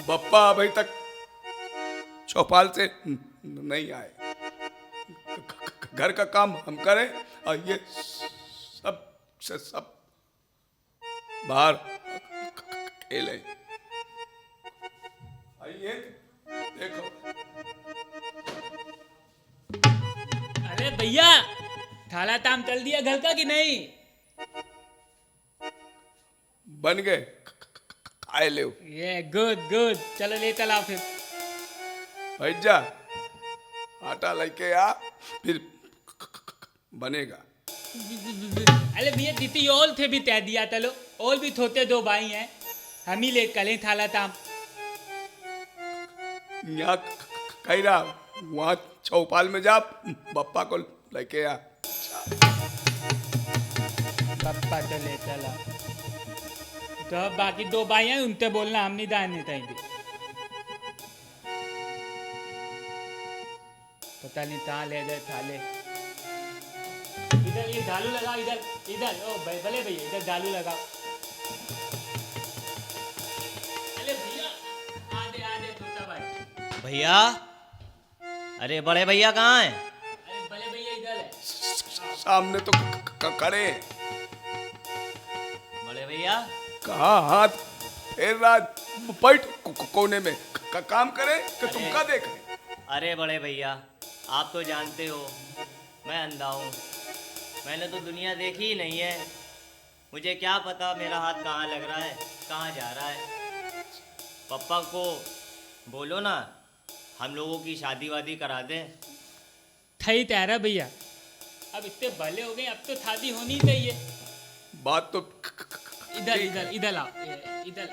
बप्पा अभी तक चौपाल से नहीं आए। घर का काम हम करें और ये सब से सब बाहर खेलें। आइए देखो। अरे भैया, थाला ताम तल दिया घर का कि नहीं? बन गए, खाए ले। ये गुड गुड, चलो ले चला फिर। बैठ जा, आटा लेके आ, फिर बनेगा। अरे भैया दीदी ओल थे भी तय दिया तलो, ओल भी थोते दो भाई हैं, हम ही ले कलें थाला ताम। यहाँ कह रहा वहाँ चौपाल में जा, बप्पा को लेके आ। पप्पा तो ले चला, तो अब बाकी दो भाई हैं उनसे बोलना, हम नहीं दाने देंगे। पता नहीं कहाँ ले गए थाले। इधर ये डालू लगाओ, इधर इधर। ओ भाई भले भैया इधर डालू लगाओ। अरे भैया आधे आधे छोटा भाई। भैया, अरे बड़े भैया कहाँ हैं? अरे भले भैया इधर है। सामने तो खड़े हैं। बड़े भैया कहाँ हाथ फेर रहा, बैठ कोने में काम करे कि तुम का देख रहे? अरे बड़े भैया, आप तो जानते हो मैं अंधा हूँ, मैंने तो दुनिया देखी ही नहीं है, मुझे क्या पता मेरा हाथ कहाँ लग रहा है, कहाँ जा रहा है। पप्पा को बोलो ना, हम लोगों की शादी वादी करा दें। थई तैरा भैया, अब इतने भले हो गए, अब तो शादी होनी चाहिए। बात तो इधर इधर इधर आओ, इधर।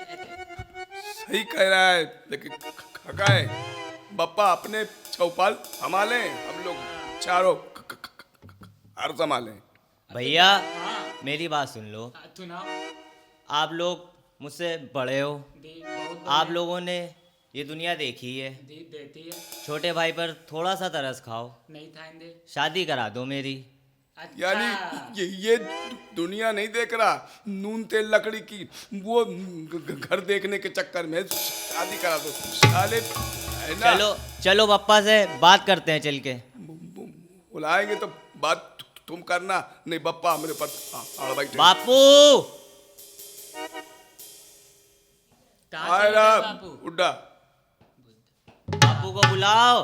सही कह रहा है, लेकिन खका है बप्पा अपने चौपाल संभाले, हम लोग चारों हर संभाले। भैया हाँ मेरी बात सुन लो, सुनाओ। आप लोग मुझसे बड़े हो, बहुत आप लोगों ने ये दुनिया देखी है, देती है। छोटे भाई पर थोड़ा सा तरस खाओ, नहीं था दे। शादी करा दो मेरी। अच्छा। यानी ये दुनिया नहीं देख रहा, नून तेल लकड़ी की वो घर देखने के चक्कर में शादी करा दो साले, है ना? चलो चलो पप्पा से बात करते हैं चल के। बुलाएंगे तो बात तुम करना, नहीं बप्पा हमारे पर बैठे। बापू आए रहा उड्डा। बापू को बुलाओ।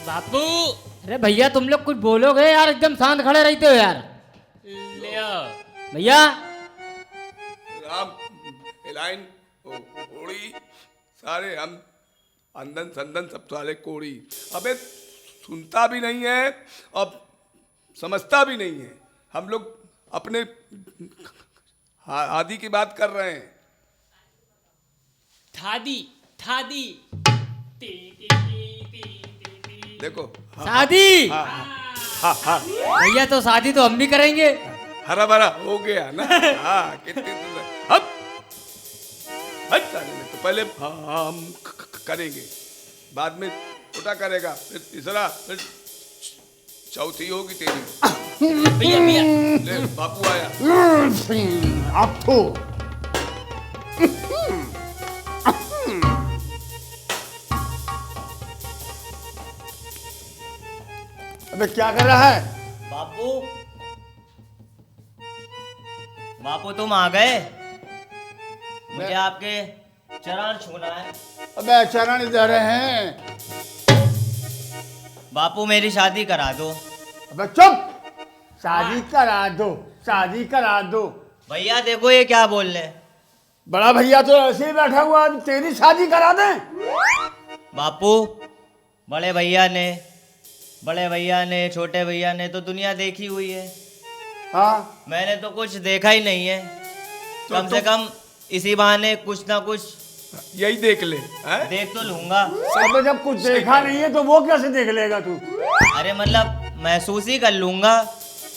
बापू अरे भैया तुम लोग कुछ बोलोगे यार, एकदम शांत खड़े रहते हो यार। ले आओ। भैया राम लाइन कोड़ी सारे, हम अंदन संदन सब सारे कोड़ी। अबे सुनता भी नहीं है अब समझता भी नहीं है। हम लोग अपने आदि की बात कर रहे हैं। थादी थादी। देखो शादी। हाँ हाँ हाँ, भैया तो शादी तो हम भी करेंगे। हरा भरा हो गया ना। हाँ कितनी सुंदर। अब में तो पहले हम करेंगे, बाद में छोटा करेगा, फिर तीसरा, फिर चौथी होगी तेरी। भैया भैया ले बापू आया। अब तो अबे क्या कर रहा है? बापू बापू तुम आ गए, मुझे आपके चरण छूना है। अबे चरण दे रहे हैं। बापू मेरी शादी करा दो। अबे चुप, शादी करा दो, शादी करा दो। भैया देखो ये क्या बोल रहे हैं। बड़ा भैया तो ऐसे ही बैठा हुआ, अभी तेरी शादी करा दें। बापू बड़े भैया ने छोटे भैया ने तो दुनिया देखी हुई है, हाँ मैंने तो कुछ देखा ही नहीं है। कम से कम इसी बहाने कुछ ना कुछ यही देख ले हैं? देख तो लूंगा। अबे जब कुछ देखा नहीं है तो वो कैसे देख लेगा तू? अरे मतलब महसूस ही कर लूंगा।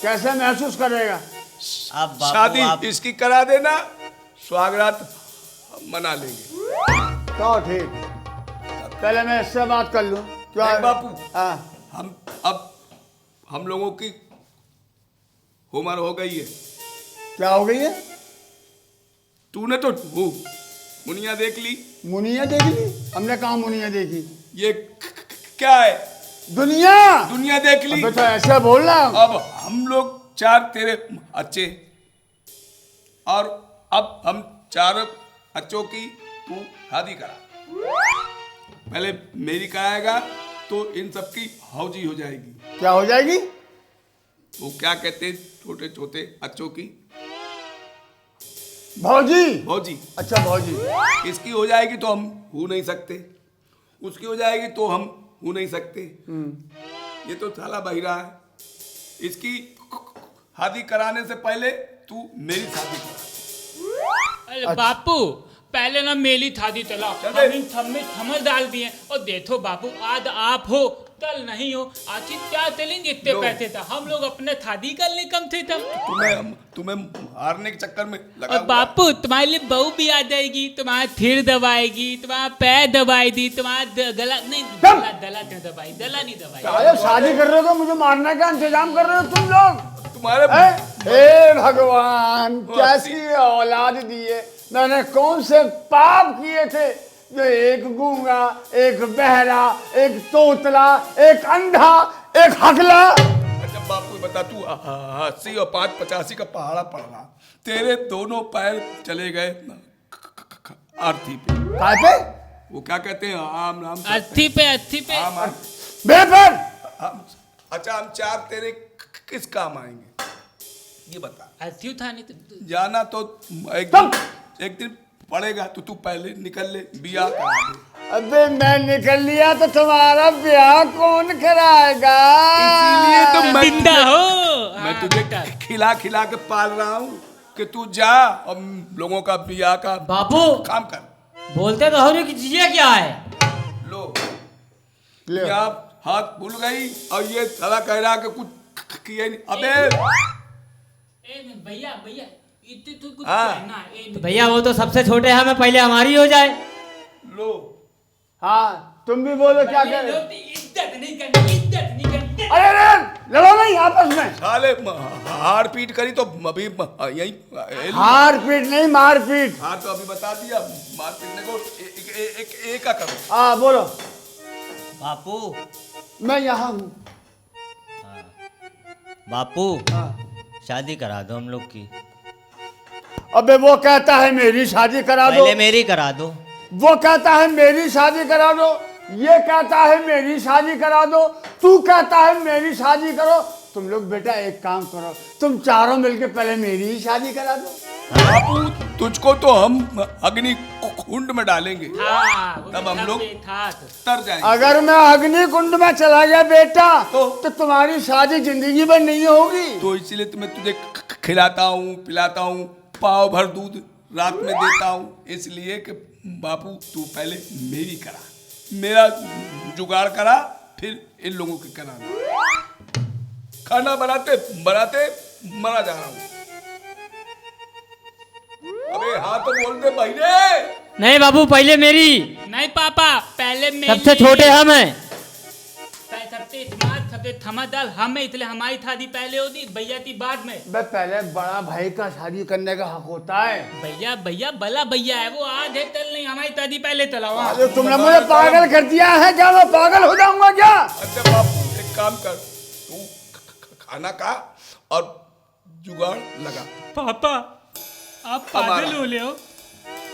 कैसे महसूस करेगा? अब बापू शादी आप इसकी करा देना, स्वागरात मना लेंगे। तो ठीक, पहले मैं इससे बात कर लूं। क्या नहीं बापू, हाँ हम लोगों की उम्र हो गई है। क्या हो गई है? तूने तो मुनिया देख ली? मुनिया देख ली? हमने कहा मुनिया देखी? ये क्या है? दुनिया। दुनिया देख ली? अबे तो ऐसे बोल रहा। अब हम लोग 4 तेरे अच्छे, और अब हम 4 अच्छों की तू शादी करा। पहले मेरी कराएगा तो इन सबकी हौजी हो जाएगी। क्या हो जाएगी? वो क्या कहते हैं छोटे छोटे अच्छों की? भौजी। हौजी। अच्छा भौजी। इसकी हो जाएगी तो हम हो नहीं सकते, उसकी हो जाएगी तो हम हो नहीं सकते। ये तो साला बहिरा है। इसकी शादी कराने से पहले तू मेरी शादी करा। अरे बापू पहले ना मेली थादी तला चले। हम थमल डाल दिए और देखो बापू आज आप हो कल नहीं हो, आखिर क्या चलेंगे? इतने लो। पैसे था हम लोग अपने थादी करने कम थे तब। तुम्हें हारने के चक्कर में लगा और हुआ। बापू तुम्हारे लिए बहू भी आ जाएगी, तुम्हारा सिर दबाएगी, तुम्हारा पैर दबाई दी, तुम्हारा गला नहीं, दला नहीं दबाई, दला नहीं दबाई। अरे शादी कर रहे हो तो मुझे मारने का इंतजाम कर रहे हो तुम लोग? तुम्हारे हे भगवान, कैसी औलाद दी है। मैंने कौन से पाप किए थे जो एक गूंगा, एक बहरा, एक तोतला, एक अंधा, एक हकला। अच्छा बापू बता, तू 80 और 585 का पहाड़ा पड़ रहा, तेरे दोनों पैर चले गए आरती पे। काय पे? वो क्या कहते हैं, आम नाम अर्थी पे अर्थी पे। बेफर। अच्छा हम 4 तेरे किस काम आएंगे ये बता। अर्थी उठाने तो जाना तो एक दिन पड़ेगा, तो तू पहले निकल ले, बियाह करा दे। अबे मैं निकल लिया तो तुम्हारा ब्याह कौन कराएगा? इसीलिए तो जिंदा हो। मैं तुझे खिला खिला के पाल रहा हूँ कि तू जा और लोगों का बियाह का बापू काम कर। बोलते तो हो रही कि चीजें क्या है? लो ले। यहाँ हाथ भूल गई और ये साला कह रहा कि कुछ किया नहीं। अबे भैया भैया इतने तो कुछ हाँ। कहना है। तो भैया वो तो सबसे छोटे हैं, मैं पहले हमारी हो जाए। लो हाँ तुम भी बोलो क्या कर रहे हो? इज्जत नहीं करनी, इज्जत नहीं करनी। अरे लड़ो नहीं आपस में। साले हार पीट करी तो अभी यही हार पीट नहीं मार पीट। हाँ तो अभी बता दिया, मार पीटने को एक का करो। हाँ बोलो। बापू। मैं यहाँ हूँ। बापू हाँ। शादी करा दो हम लोग की। अबे वो कहता है मेरी शादी करा दो, पहले मेरी करा दो। वो कहता है मेरी शादी करा दो, ये कहता है मेरी शादी करा दो, तू कहता है मेरी शादी करो। तुम लोग बेटा एक काम करो, तुम चारों मिलके पहले मेरी ही शादी करा दो। बापू तुझको तो हम अग्नि कुंड में डालेंगे, हाँ, वो तब हम लोग था तर जाएंगे। अगर मैं अग्नि कुंड में चला गया बेटा तो तुम्हारी शादी जिंदगी भर नहीं होगी। तो इसीलिए तो मैं तुझे खिलाता हूँ, पिलाता हूँ, पाव भर दूध रात में देता हूँ, इसलिए कि बापू तू पहले मेरी करा, मेरा जुगाड़ करा, फिर इन लोगों की कराना। खाना बनाते बनाते मरा जा रहा हूँ। अबे हाँ तो बोल दे बहिरे। नहीं बाबू पहले मेरी, नहीं पापा पहले मेरी। सबसे छोटे हम हैं। सबसे स्मार्ट सबसे थमादार हमें, इसलिए हमारी शादी पहले होती, भैया की बाद में। बे पहले बड़ा भाई का शादी करने का हक होता है। भैया भैया बला भैया है वो, आज है कल नहीं, हमारी शादी पहले चलाओ। अरे तुमने मुझे पागल कर दिया है क्या? मैं पागल हो जाऊंगा क्या? अच्छा बापू एक काम कर, तू खाना खा और जुगाड़ लगा। पापा आप पागल हो रहे हो,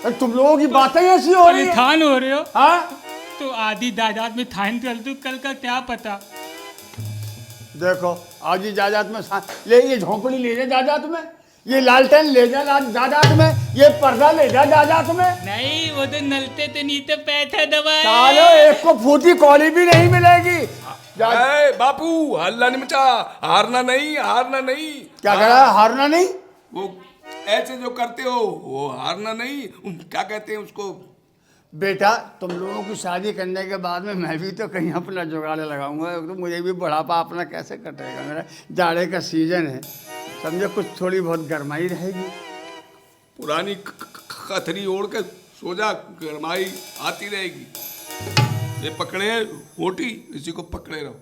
अरे तुम लोगों की बातें ऐसी हो रही है। परेशान हो रहे हो। हाँ तो आधी दादाद में थान चल तू, कल का क्या पता। देखो आज ही जायदाद में ले, ये झोंपड़ी ले जा जायदाद में, ये लालटेन ले जा जायदाद में, ये पर्दा ले जा जायदाद में। नहीं वो तो नलते तो नीचे पैसा दबाए। सालो एक को फूटी कौड़ी भी नहीं मिलेगी। ए, बापू हल्ला नहीं मचा, हारना नहीं, हारना नहीं। क्या कह रहा है? हारना नहीं? वो ऐसे जो करते हो वो हारना नहीं, क्या कहते हैं उसको। बेटा तुम लोगों की शादी करने के बाद में मैं भी तो कहीं अपना जुगाड़ लगाऊंगा, तो मुझे भी बुढ़ापा अपना कैसे कटेगा। मेरा जाड़े का सीजन है, समझो कुछ थोड़ी बहुत गर्माई रहेगी। पुरानी कथरी ओढ़ के सो जा, गरमाई आती रहेगी। ये पकड़े रोटी, इसी को पकड़े रहो,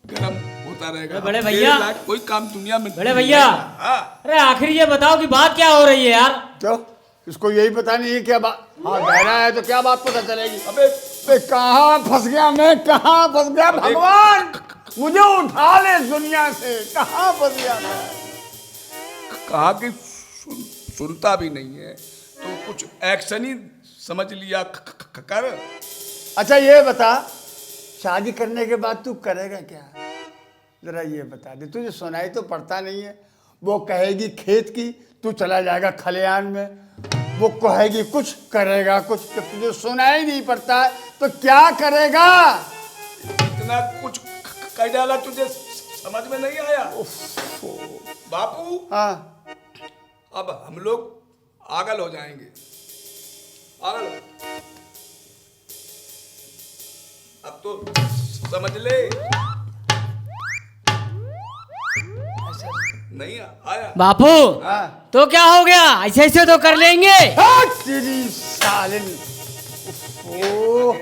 गरम होता रहेगा। बड़े भैया। कोई काम दुनिया में बड़े भैया। हाँ अरे आखिर ये बताओ कि बात क्या हो रही है यार? तो इसको यही पता नहीं है क्या बात। हाँ बहरा है तो क्या बात पता चलेगी। अबे बे कहाँ फंस गया मैं, कहाँ फंस गया भगवान, मुझे उठा ले इस दुनिया से, कहाँ फंस गया मैं। कहा कि सुनता भी नहीं है तो कुछ एक्शन ही समझ लिया कर। अच्छा ये बता, शादी करने के बाद तू करेगा क्या, जरा ये बता दे। तुझे सुनाई तो पड़ता नहीं है, वो कहेगी खेत की, तू चला जाएगा खलियान में, वो कहेगी कुछ करेगा कुछ, जब तुझे सुनाई नहीं पड़ता है तो क्या करेगा। इतना कुछ कह डाला तुझे समझ में नहीं आया। बापू हाँ अब हम लोग आगल हो जाएंगे, आगल अब तो समझ ले। नहीं आया बापू हाँ। तो क्या हो गया, ऐसे ऐसे तो कर लेंगे। हाँ, तेरी सालिन। ओ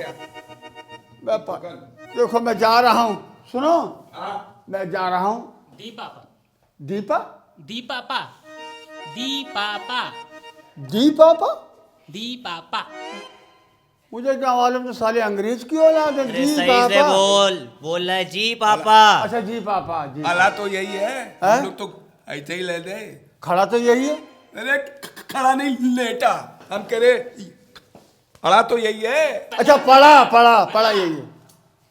देखो मैं जा रहा हूँ, सुनो मैं जा रहा हूँ। दी पापा, दीपा, दी पापा, दी पापा, दी पापा, दी पापा। मुझे क्या मालूम, तो साले अंग्रेज की औलाद है। अरे जी सही से पापा बोल रहा है जी पापा। अच्छा जी पापा जी आला तो यही है, हैं? हम लोग तो ऐसे ही ले दे। खड़ा तो यही है। अरे खड़ा नहीं लेटा, हम कह रहे खड़ा तो यही है। अच्छा पढ़ा यही है,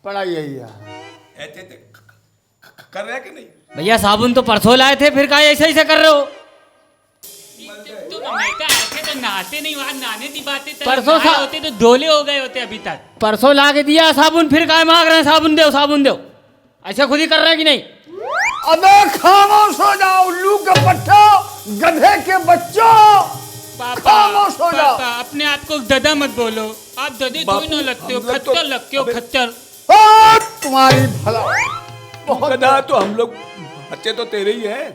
पढ़ा यही है। ऐसे ऐसे कर रहे कि नहीं। भैया साबुन तो परसों लाए थे, फिर काहे ऐसे ऐसे कर रहे हो। तो बेटा ऐसे तो नहाते नहीं, वहां नहाने की बातें परसों नहाए सा- होते तो डोले हो गए होते अभी तक। परसों ला के दिया साबुन, फिर काहे मांग रहे हैं साबुन दो साबुन दो, ऐसे खुद ही कर रहे हैं कि नहीं। अबे खामोश हो जाओ उल्लू के पट्टो, गधे के बच्चों, पापा, खामोश हो जाओ। पापा अपने आप को ददा मत बोलो, आप ददे थोड़ी ना लगते हो, हम लोग तो- खच्चर लगते हो अबे- खच्चर। हाँ, तुम्हारी भला बहुत गधा तो हम लोग, बच्चे तो तेरे ही हैं,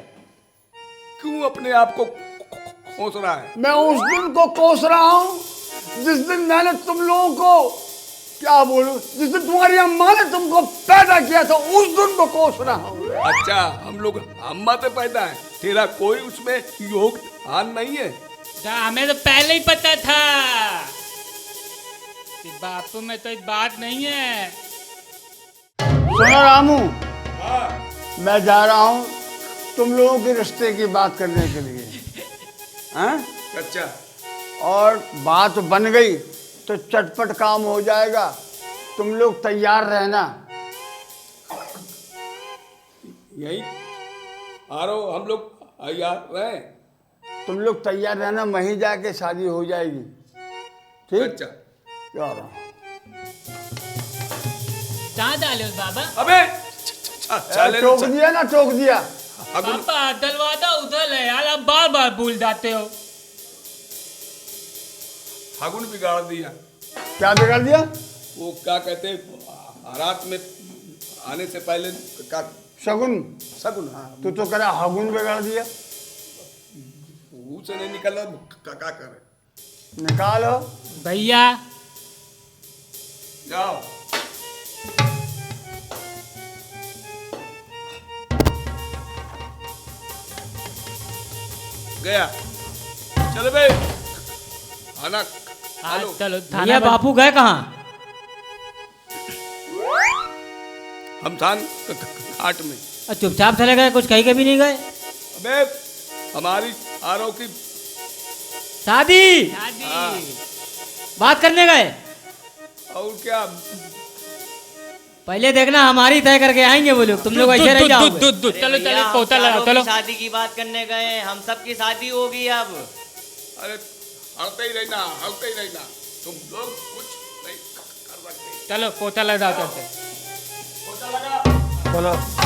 क्यों अपने आप को कोस रहा है। मैं उस दिन को कोस रहा हूँ जिस दिन मैंने तुम लोगों को, क्या बोलूं, जिस दिन तुम्हारी अम्मा ने तुमको पैदा किया था, उस दिन को कोस रहा हूँ। अच्छा हम लोग अम्मा से पैदा है, तेरा कोई उसमें योगदान नहीं है। हमें तो पहले ही पता था कि बापू में तो बात नहीं है। सुनो रामू, हाँ, मैं जा रहा हूँ तुम लोगों के रिश्ते की बात करने के लिए, हैं? अच्छा और बात बन गई तो चटपट काम हो जाएगा, तुम लोग तैयार रहना। यही आरो हम लोग तैयार रहे। तुम लोग तैयार रहना, वहीं जाके शादी हो जाएगी, ठीक। अच्छा जा रहा हूँ। कहाँ डाले हो बाबा? अबे चले टोक दिया ना, टोक दिया। अगुन पापा दलवादा उधर है यार, आप बार बार भूल जाते हो। फागुन बिगाड़ दिया। क्या बिगाड़ दिया? वो क्या कहते रात में आने से पहले का शगुन। सगुन। हाँ तू तो करा हगुन बिगाड़ दिया। मुंह से नहीं निकल रहा, क्या करे। निकालो। भैया जाओ गया, चलो भाई खाना खा लो। चलो भैया थाना बापू गए कहाँ। हम थान घाट में। चुपचाप चले गए, कुछ कहीं के भी नहीं गए। अबे हमारी आरो की शादी शादी। बात करने गए। और क्या, पहले देखना हमारी तय करके आएंगे वो लोग, तुम लोग ऐसे रह जाओगे। दूध अरे चलो भैया, चलो हम पोता लगा चारों चलो। की शादी की बात करने गए हैं, हम सबकी शादी होगी अब। अरे हड़ते ही रहना, हड़ते ही रहना, तुम लोग कुछ नहीं कर सकते। चलो पोता लगा चलते। पोता लगा। चलो।